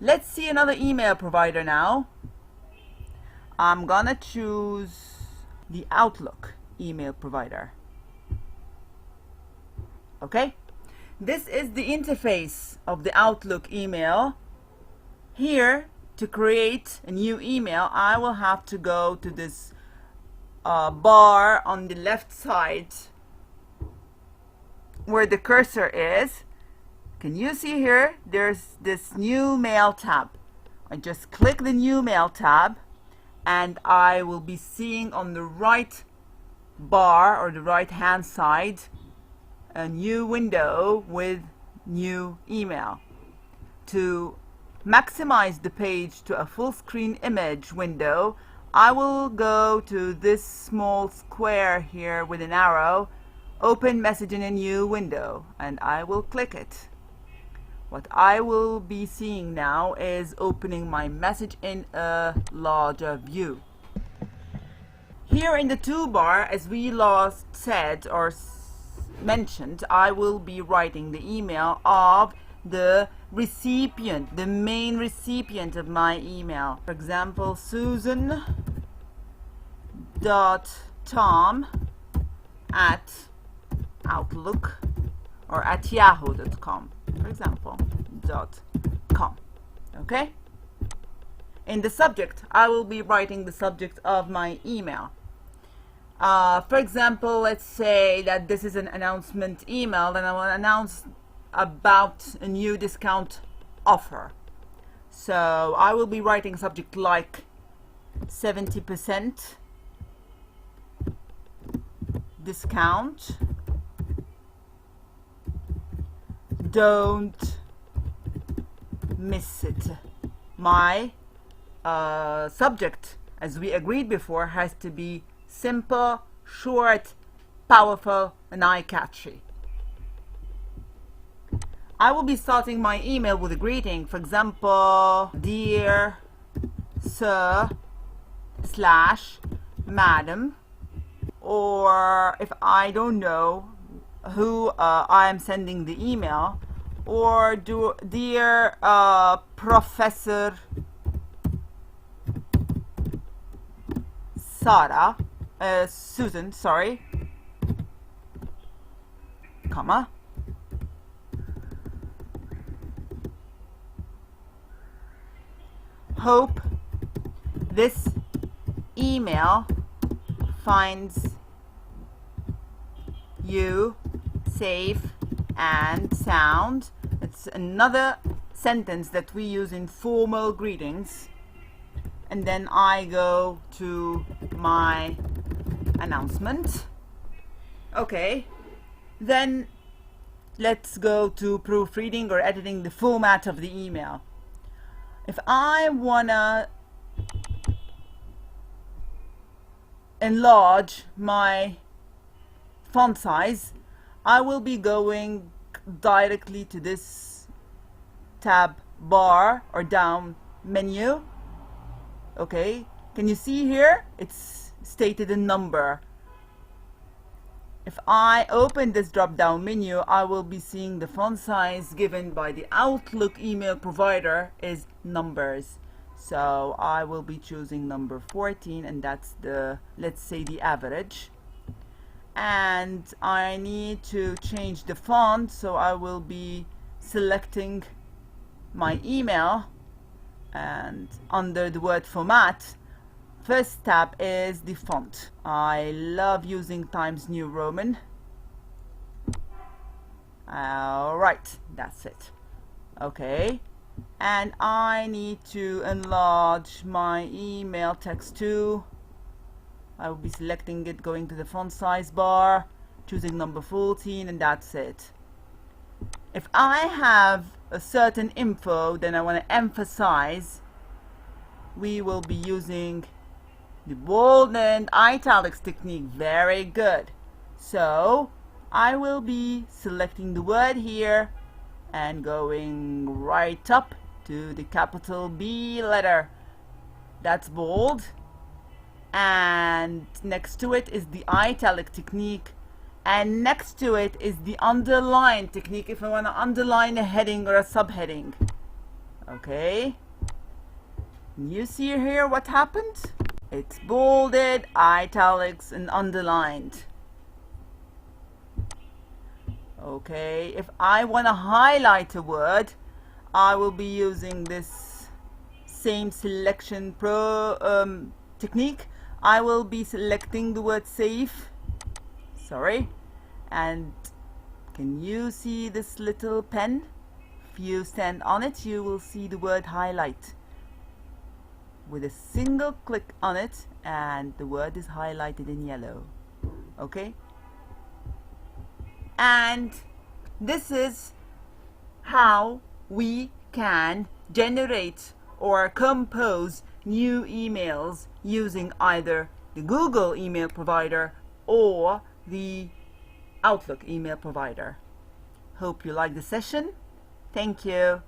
Let's see another email provider now. I'm gonna choose the Outlook email provider. Okay, this is the interface of the Outlook email. Here, to create a new email, I will have to go to this bar on the left side where the cursor is. Can you see here? There's this new mail tab. I just click the new mail tab and I will be seeing on the right bar or the right hand side a new window with new email. To maximize the page to a full screen image window, I will go to this small square here with an arrow, open message in a new window, and I will click it. What I will be seeing now is opening my message in a larger view. Here in the toolbar, as we last said or mentioned, I will be writing the email of the recipient, the main recipient of my email. For example, susan.tom@outlook or at yahoo.com, for example, .com. Okay? In the subject, I will be writing the subject of my email. For example, let's say that this is an announcement email and I want to announce about a new discount offer. So I will be writing a subject like 70% discount. Don't miss it. My subject, as we agreed before, has to be simple, short, powerful, and eye-catchy. I will be starting my email with a greeting. For example, dear sir / madam, or if I don't know who I am sending the email, or dear Professor Susan, sorry, comma. Hope this email finds you safe and sound. It's another sentence that we use in formal greetings. And then I go to my announcement. Okay, then let's go to proofreading or editing the format of the email. If I wanna enlarge my font size, I will be going directly to this tab bar or down menu. Okay, can you see here? It's stated in number. If I open this drop down menu, I will be seeing the font size given by the Outlook email provider is numbers. So I will be choosing number 14, and that's the, let's say, the average. And I need to change the font, so I will be selecting my email, and under the word format, first tab is the font. I love using Times New Roman. Alright, that's it. Okay, and I need to enlarge my email text too. I will be selecting it, going to the font size bar, choosing number 14, and that's it. If I have a certain info that I want to emphasize, we will be using the bold and italics technique. Very good. So I will be selecting the word here and going right up to the capital B letter. That's bold. And next to it is the italic technique, and next to it is the underline technique if I want to underline a heading or a subheading. Okay, you see here what happened? It's bolded, italics, and underlined. Okay, if I want to highlight a word, I will be using this same selection technique. I will be selecting the word safe. Sorry. And can you see this little pen? If you stand on it, you will see the word highlight. With a single click on it, and the word is highlighted in yellow. Okay? And this is how we can generate or compose new emails using either the Google email provider or the Outlook email provider. Hope you like the session. Thank you.